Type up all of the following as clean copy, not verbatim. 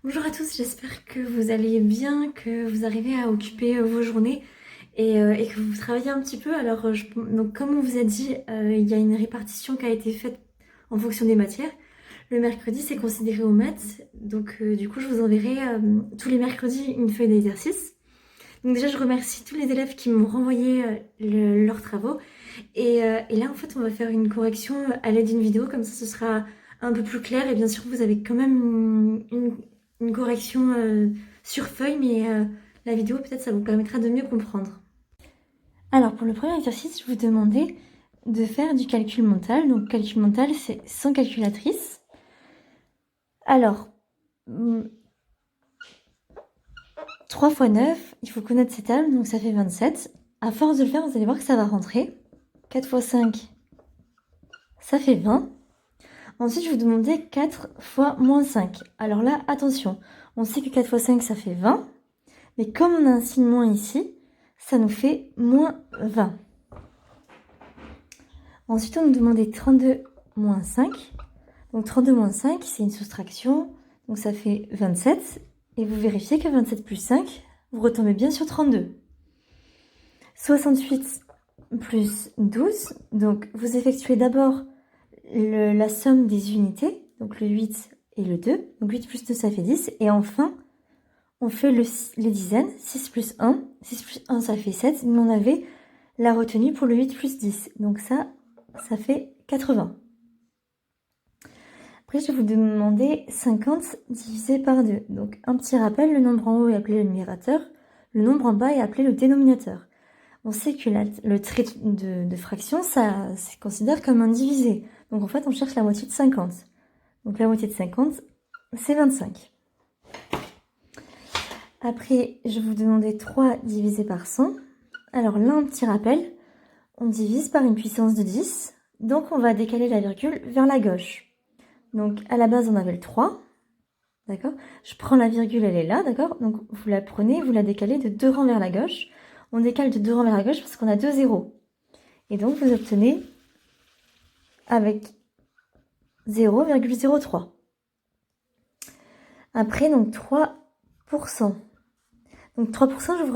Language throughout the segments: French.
Bonjour à tous, j'espère que vous allez bien, que vous arrivez à occuper vos journées et que vous travaillez un petit peu. Alors, donc, comme on vous a dit, il y a une répartition qui a été faite en fonction des matières. Le mercredi, c'est considéré aux maths, donc du coup, je vous enverrai tous les mercredis une feuille d'exercice. Donc déjà, je remercie tous les élèves qui m'ont renvoyé leurs travaux. Et là, en fait, on va faire une correction à l'aide d'une vidéo, comme ça, ce sera un peu plus clair. Et bien sûr, vous avez quand même une correction sur feuille, mais la vidéo, peut-être, ça vous permettra de mieux comprendre. Alors, pour le premier exercice, je vous demandais de faire du calcul mental. Donc, calcul mental, c'est sans calculatrice. Alors, 3 fois 9, il faut connaître ces tables, donc ça fait 27. À force de le faire, vous allez voir que ça va rentrer. 4 fois 5, ça fait 20. Ensuite, je vais vous demander 4 fois moins 5. Alors là, attention, on sait que 4 fois 5, ça fait 20. Mais comme on a un signe moins ici, ça nous fait moins 20. Ensuite, on nous demandait 32 moins 5. Donc 32 moins 5, c'est une soustraction. Donc ça fait 27. Et vous vérifiez que 27 plus 5, vous retombez bien sur 32. 68 plus 12. Donc vous effectuez d'abord la somme des unités, donc le 8 et le 2. Donc 8 plus 2, ça fait 10. Et enfin, on fait les dizaines. 6 plus 1. 6 plus 1, ça fait 7. Mais on avait la retenue pour le 8 plus 10. Donc ça fait 80. Après, je vais vous demander 50 divisé par 2. Donc un petit rappel, le nombre en haut est appelé le numérateur. Le nombre en bas est appelé le dénominateur. On sait que le trait de fraction, ça se considère comme un divisé. Donc en fait, on cherche la moitié de 50. Donc la moitié de 50, c'est 25. Après, je vais vous demander 3 divisé par 100. Alors là, un petit rappel, on divise par une puissance de 10. Donc on va décaler la virgule vers la gauche. Donc à la base, on avait le 3. D'accord? Je prends la virgule, elle est là, d'accord? Donc vous la prenez, vous la décalez de 2 rangs vers la gauche. On décale de 2 rangs vers la gauche parce qu'on a 2 zéros. Et donc vous obtenez avec 0,03. Après, donc 3%. Donc 3%, vous vous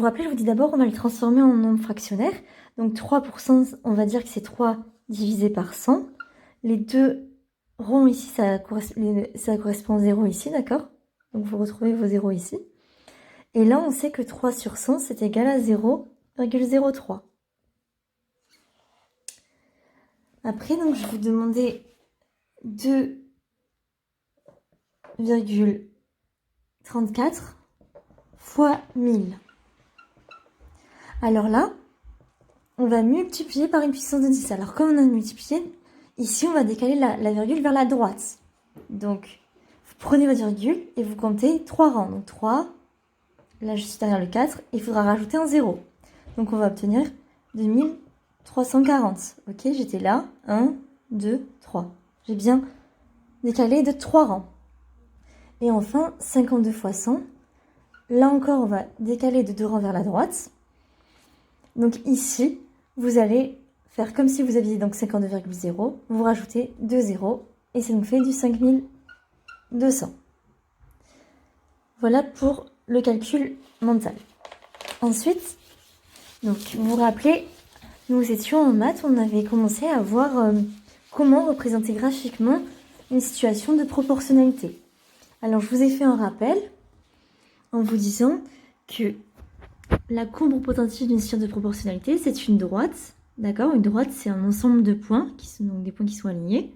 rappelez, je vous dis d'abord, on va le transformer en nombre fractionnaire. Donc 3%, on va dire que c'est 3 divisé par 100. Les deux ronds ici, ça correspond à 0 ici, d'accord? Donc vous retrouvez vos zéros ici. Et là, on sait que 3 sur 100, c'est égal à 0,03. Après, donc, je vais vous demander 2,34 fois 1000. Alors là, on va multiplier par une puissance de 10. Alors comme on a multiplié, ici on va décaler la virgule vers la droite. Donc vous prenez votre virgule et vous comptez 3 rangs. Donc 3, là juste derrière le 4, il faudra rajouter un 0. Donc on va obtenir 2340. Ok, j'étais là, 1, 2, 3. J'ai bien décalé de 3 rangs. Et enfin, 52 fois 100. Là encore, on va décaler de 2 rangs vers la droite. Donc ici, vous allez faire comme si vous aviez donc 52,0, vous rajoutez 2 zéros et ça nous fait du 5200. Voilà pour le calcul mental. Ensuite, donc vous vous rappelez, nous étions en maths, on avait commencé à voir comment représenter graphiquement une situation de proportionnalité. Alors je vous ai fait un rappel en vous disant que la courbe potentielle d'une situation de proportionnalité, c'est une droite. D'accord? Une droite, c'est un ensemble de points, qui sont donc des points qui sont alignés,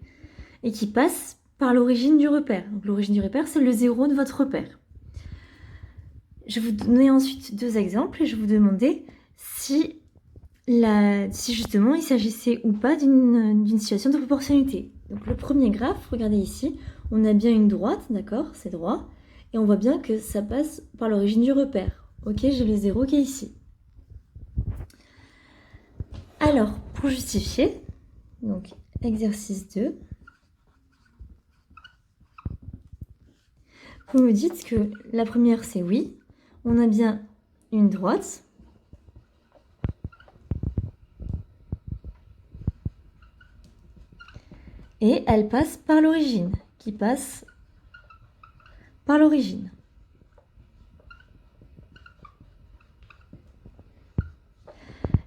et qui passent par l'origine du repère. Donc l'origine du repère, c'est le 0 de votre repère. Je vais vous donner ensuite 2 exemples, et je vais vous demander si justement il s'agissait ou pas d'une situation de proportionnalité. Donc le premier graphe, regardez ici, on a bien une droite, d'accord? C'est droit, et on voit bien que ça passe par l'origine du repère. Ok, j'ai le 0 qui est ici. Alors, pour justifier, donc exercice 2, vous me dites que la première c'est oui, on a bien une droite, et elle passe par l'origine, qui passe par l'origine.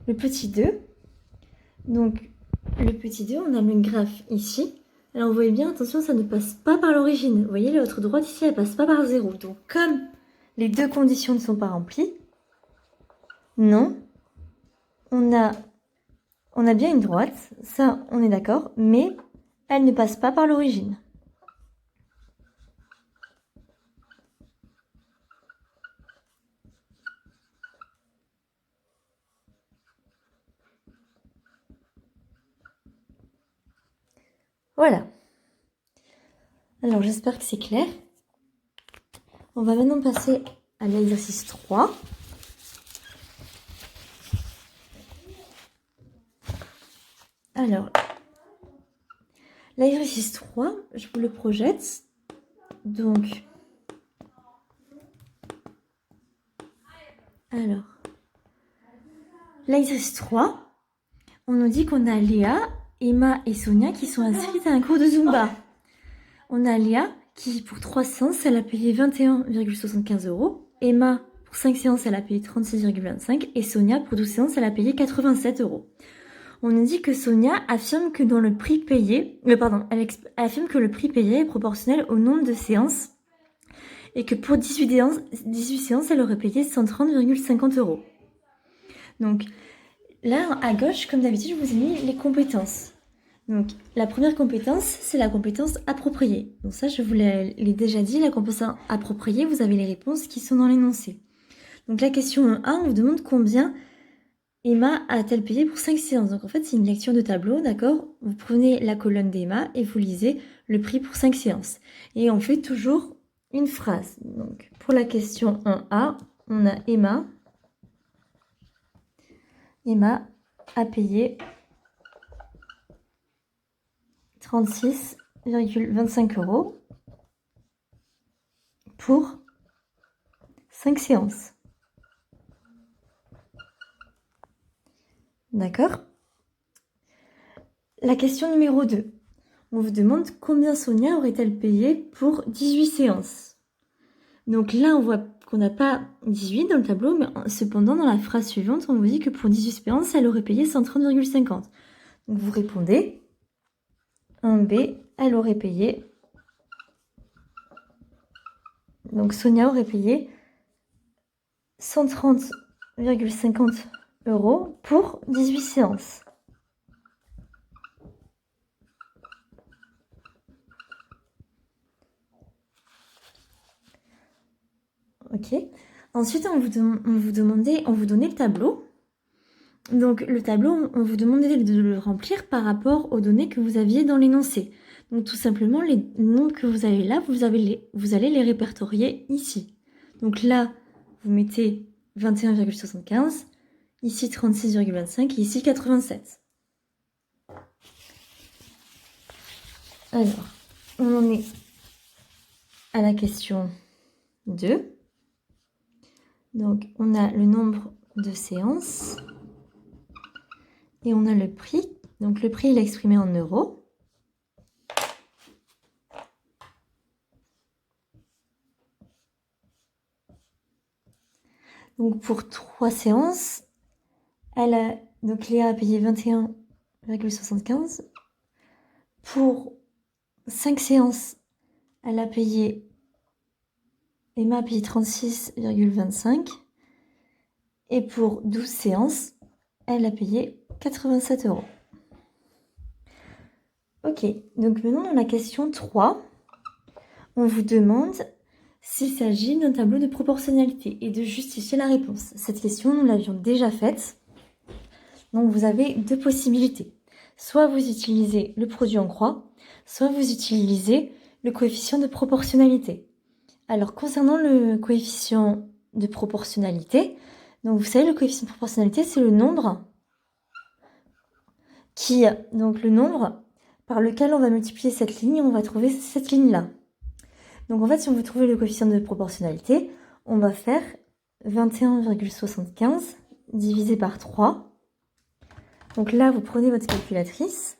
Le petit 2, donc le petit 2, on a le graphe ici. Alors vous voyez bien, attention, ça ne passe pas par l'origine. Vous voyez, l'autre droite ici, elle passe pas par 0. Donc comme les deux conditions ne sont pas remplies, non, on a bien une droite, ça on est d'accord, mais elle ne passe pas par l'origine. Voilà. Alors j'espère que c'est clair. On va maintenant passer à l'exercice 3. Alors, l'exercice 3, je vous le projette. Donc, alors, l'exercice 3, on nous dit qu'on a Léa, Emma et Sonia qui sont inscrites à un cours de Zumba. On a Léa qui, pour 3 séances, elle a payé 21,75 €. Emma, pour 5 séances, elle a payé 36,25 € et Sonia, pour 12 séances, elle a payé 87 €. On nous dit que Sonia affirme que dans le prix payé, elle affirme que le prix payé est proportionnel au nombre de séances et que pour 18 séances, elle aurait payé 130,50 €. Donc là, à gauche, comme d'habitude, je vous ai mis les compétences. Donc la première compétence, c'est la compétence appropriée. Donc ça, je vous l'ai déjà dit, la compétence appropriée, vous avez les réponses qui sont dans l'énoncé. Donc la question 1, on vous demande combien Emma a-t-elle payé pour 5 séances? Donc en fait, c'est une lecture de tableau, d'accord? Vous prenez la colonne d'Emma et vous lisez le prix pour 5 séances. Et on fait toujours une phrase. Donc pour la question 1A, on a Emma. Emma a payé 36,25 € pour 5 séances. D'accord? La question numéro 2. On vous demande combien Sonia aurait-elle payé pour 18 séances. Donc là, on voit qu'on n'a pas 18 dans le tableau, mais cependant, dans la phrase suivante, on vous dit que pour 18 séances, elle aurait payé 130,50 €. Donc vous répondez 1B, elle aurait payé. Donc Sonia aurait payé 130,50 € pour 18 séances. Ok. Ensuite, on vous donnait le tableau. Donc le tableau, on vous demandait de le remplir par rapport aux données que vous aviez dans l'énoncé. Donc tout simplement, les nombres que vous avez là, vous allez les répertorier ici. Donc là, vous mettez 21,75, ici 36,25 et ici 87. Alors, on en est à la question 2. Donc on a le nombre de séances et on a le prix. Donc le prix, il est exprimé en euros. Donc pour 3 séances, donc Léa a payé 21,75. Pour 5 séances, Emma a payé 36,25. Et pour 12 séances, elle a payé 87 €. Ok, donc maintenant dans la question 3, on vous demande s'il s'agit d'un tableau de proportionnalité et de justifier la réponse. Cette question, nous l'avions déjà faite. Donc vous avez 2 possibilités. Soit vous utilisez le produit en croix, soit vous utilisez le coefficient de proportionnalité. Alors concernant le coefficient de proportionnalité, donc vous savez, le coefficient de proportionnalité, c'est le nombre par lequel on va multiplier cette ligne, on va trouver cette ligne-là. Donc en fait, si on veut trouver le coefficient de proportionnalité, on va faire 21,75 divisé par 3. Donc là, vous prenez votre calculatrice.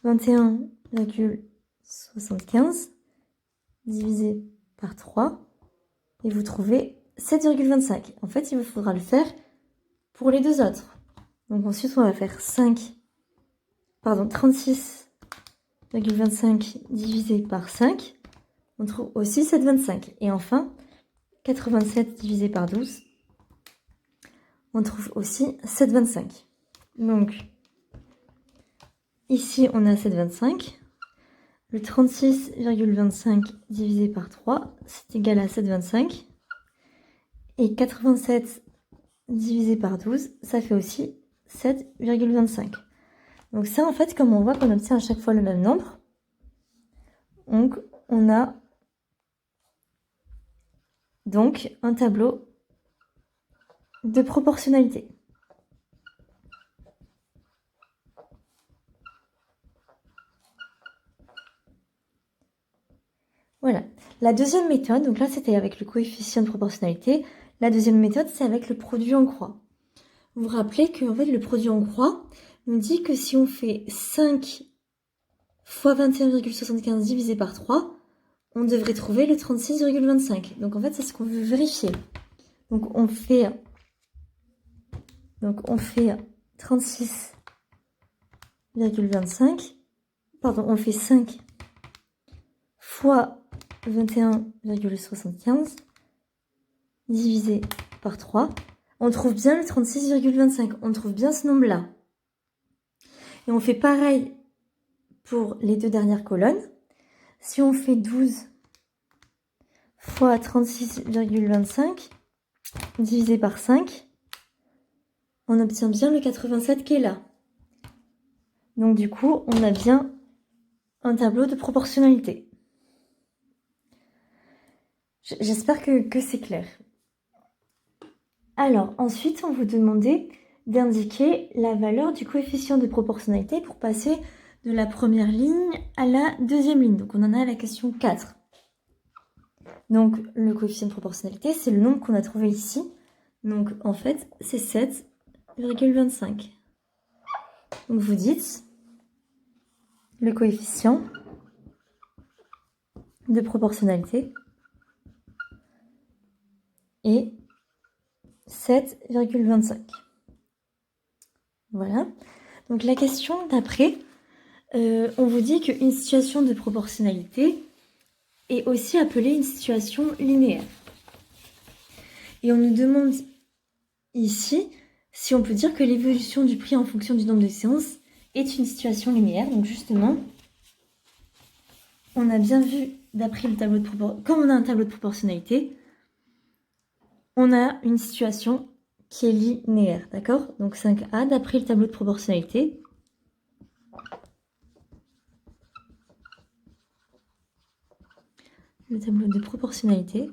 21,75 divisé par 3 et vous trouvez 7,25. En fait, il vous faudra le faire pour les deux autres. Donc ensuite, on va faire 36,25 divisé par 5. On trouve aussi 7,25. Et enfin, 87 divisé par 12. On trouve aussi 7,25. Donc, ici, on a 7,25. Le 36,25 divisé par 3, c'est égal à 7,25. Et 87 divisé par 12, ça fait aussi 7,25. Donc ça, en fait, comme on voit qu'on obtient à chaque fois le même nombre, donc on a donc un tableau de proportionnalité. Voilà. La deuxième méthode, donc là c'était avec le coefficient de proportionnalité. La deuxième méthode, c'est avec le produit en croix. Vous vous rappelez que en fait, le produit en croix nous dit que si on fait 5 fois 21,75 divisé par 3, on devrait trouver le 36,25. Donc en fait, c'est ce qu'on veut vérifier. Donc on fait 36,25. Pardon, on fait 5 fois 21,75 divisé par 3. On trouve bien le 36,25. On trouve bien ce nombre-là. Et on fait pareil pour les deux dernières colonnes. Si on fait 12 fois 36,25 divisé par 5, on obtient bien le 87 qui est là. Donc du coup, on a bien un tableau de proportionnalité. J'espère que c'est clair. Alors, ensuite, on vous demandait d'indiquer la valeur du coefficient de proportionnalité pour passer de la première ligne à la deuxième ligne. Donc, on en a à la question 4. Donc, le coefficient de proportionnalité, c'est le nombre qu'on a trouvé ici. Donc, en fait, c'est 7,25. Donc, vous dites le coefficient de proportionnalité est 7,25. Voilà. Donc la question d'après, on vous dit qu'une situation de proportionnalité est aussi appelée une situation linéaire. Et on nous demande ici si on peut dire que l'évolution du prix en fonction du nombre de séances est une situation linéaire. Donc justement, on a bien vu d'après le tableau de proportionnalité, comme on a un tableau de proportionnalité, on a une situation qui est linéaire, d'accord? Donc 5A, d'après le tableau de proportionnalité, le tableau de proportionnalité,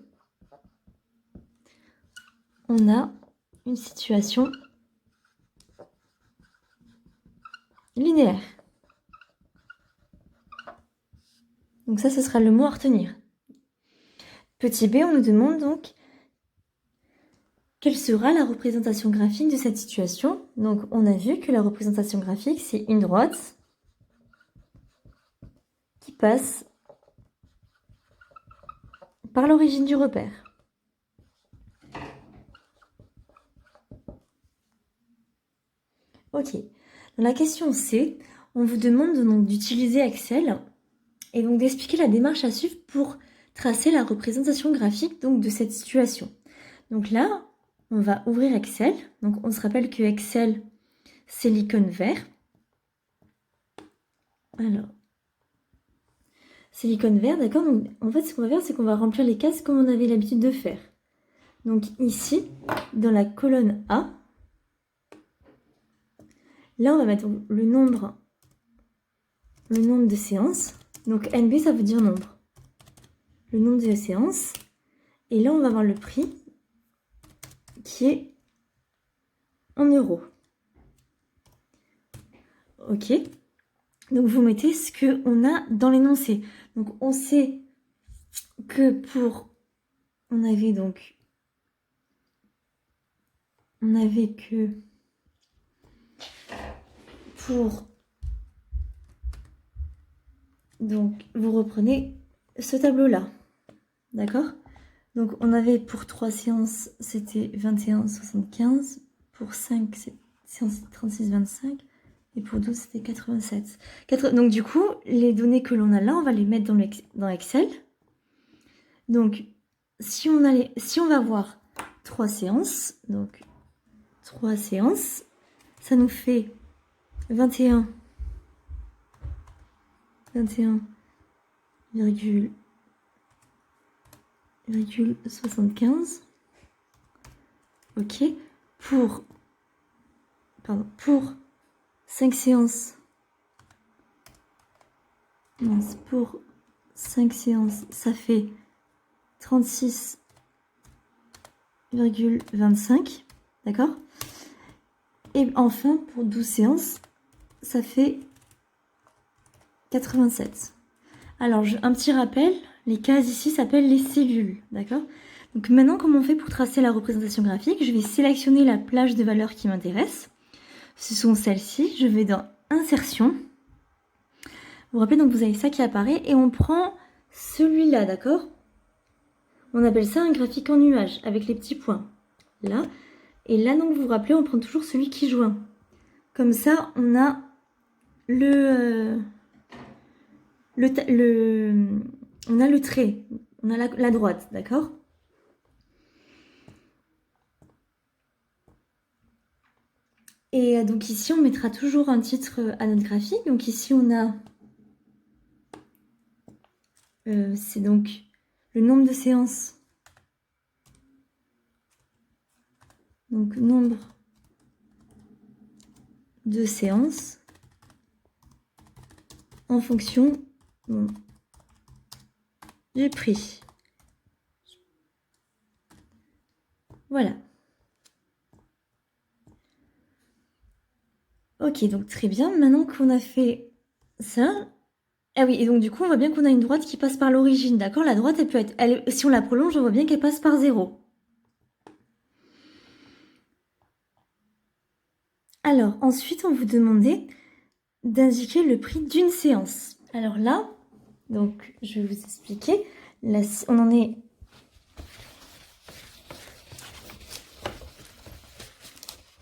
on a une situation linéaire. Donc ça, ce sera le mot à retenir. Petit b, on nous demande donc quelle sera la représentation graphique de cette situation. Donc on a vu que la représentation graphique, c'est une droite qui passe par l'origine du repère. Ok. Dans la question C, on vous demande donc d'utiliser Excel et donc d'expliquer la démarche à suivre pour tracer la représentation graphique donc de cette situation. Donc là, on va ouvrir Excel. Donc on se rappelle que Excel, c'est l'icône vert. Alors, c'est l'icône vert, d'accord? Donc en fait, ce qu'on va faire, c'est qu'on va remplir les cases comme on avait l'habitude de faire. Donc ici, dans la colonne A, là, on va mettre le nombre de séances. Donc NB, ça veut dire nombre. Le nombre de séances. Et là, on va avoir le prix qui est en euros. Ok. Donc vous mettez ce qu'on a dans l'énoncé. Donc on sait que on avait que pour, donc vous reprenez ce tableau-là. d'accord? Donc on avait pour 3 séances, c'était 21,75. Pour 5 séances, 36,25. Et pour 12, c'était 87. Donc du coup, les données que l'on a là, on va les mettre dans Excel. Donc si on va voir 3 séances, donc 3 séances, ça nous fait 21,75. Ok. Pour 5 séances. Pour 5 séances, ça fait 36,25. D'accord? Et enfin, pour 12 séances, ça fait 87. Alors, un petit rappel, les cases ici s'appellent les cellules, d'accord? Donc maintenant, comment on fait pour tracer la représentation graphique? Je vais sélectionner la plage de valeurs qui m'intéresse. Ce sont celles-ci. Je vais dans Insertion. Vous vous rappelez, donc vous avez ça qui apparaît et on prend celui-là, d'accord? On appelle ça un graphique en nuage avec les petits points. Là. Et là, donc, vous vous rappelez, on prend toujours celui qui joint. Comme ça, on a on a le trait, on a la droite, d'accord? Et donc ici, on mettra toujours un titre à notre graphique. Donc ici, on a... c'est donc le nombre de séances. Donc, nombre de séances en fonction du prix. Voilà. Ok, donc très bien. Maintenant qu'on a fait ça... Ah oui, et donc du coup, on voit bien qu'on a une droite qui passe par l'origine, d'accord? La droite, elle peut être... si on la prolonge, on voit bien qu'elle passe par 0. Alors, ensuite, on vous demandait d'indiquer le prix d'une séance. Alors là, donc, je vais vous expliquer. Là, on en est...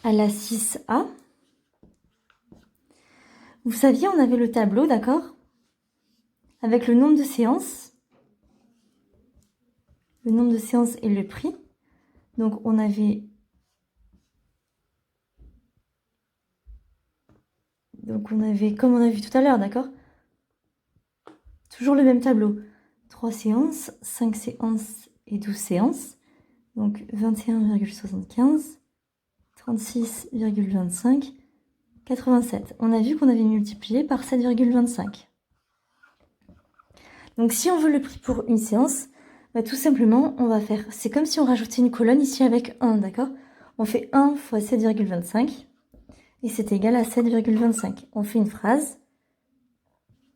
à la 6A. Vous saviez, on avait le tableau, d'accord? Avec le nombre de séances. Le nombre de séances et le prix. Donc, on avait... comme on a vu tout à l'heure, d'accord? Toujours le même tableau. 3 séances, 5 séances et 12 séances. Donc 21,75, 36,25, 87. On a vu qu'on avait multiplié par 7,25. Donc si on veut le prix pour une séance, bah, tout simplement, on va faire... C'est comme si on rajoutait une colonne ici avec 1, d'accord? On fait 1 fois 7,25 et c'est égal à 7,25. On fait une phrase.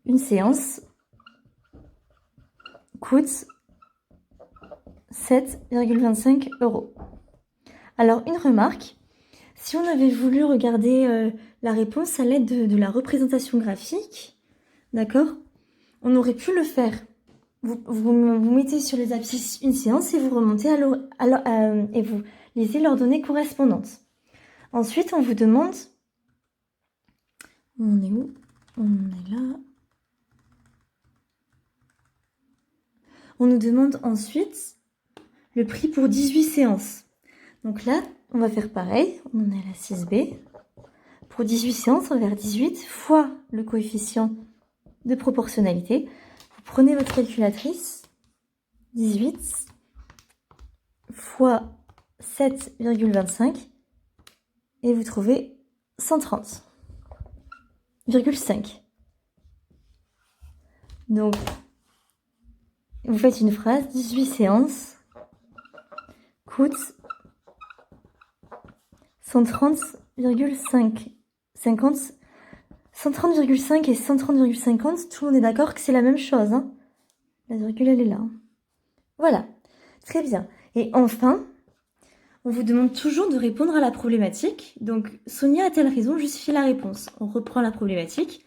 Une séance coûte 7,25 €. Alors, une remarque, si on avait voulu regarder la réponse à l'aide de la représentation graphique, d'accord, on aurait pu le faire. Vous mettez sur les abscisses une séance et vous remontez et vous lisez leurs données correspondantes. Ensuite, on vous demande... On est où? On est là. On nous demande ensuite le prix pour 18 séances. Donc là, on va faire pareil. On est à la 6B. Pour 18 séances, on va faire 18 fois le coefficient de proportionnalité. Vous prenez votre calculatrice. 18 fois 7,25 et vous trouvez 130,5. Donc, vous faites une phrase, 18 séances coûte 130,5. 130,5 et 130,50, tout le monde est d'accord que c'est la même chose. Hein, la virgule, elle est là. Voilà, très bien. Et enfin, on vous demande toujours de répondre à la problématique. Donc, Sonia a-t-elle raison? Justifiez la réponse. On reprend la problématique.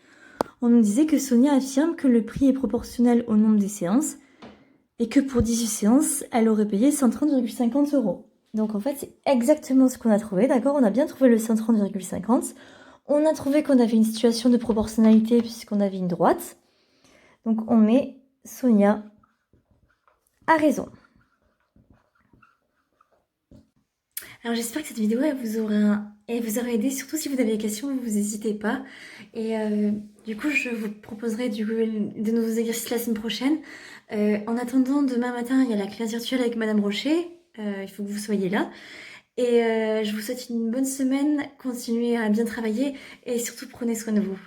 On nous disait que Sonia affirme que le prix est proportionnel au nombre des séances et que pour 18 séances, elle aurait payé 130,50 €. Donc en fait, c'est exactement ce qu'on a trouvé, d'accord? On a bien trouvé le 130,50. On a trouvé qu'on avait une situation de proportionnalité puisqu'on avait une droite. Donc on met Sonia a raison. Alors j'espère que cette vidéo elle vous aura aidé, surtout si vous avez des questions, vous n'hésitez pas. Et du coup, je vous proposerai de nouveaux exercices la semaine prochaine. En attendant, demain matin, il y a la classe virtuelle avec Madame Rocher. Il faut que vous soyez là. Et je vous souhaite une bonne semaine, continuez à bien travailler et surtout prenez soin de vous.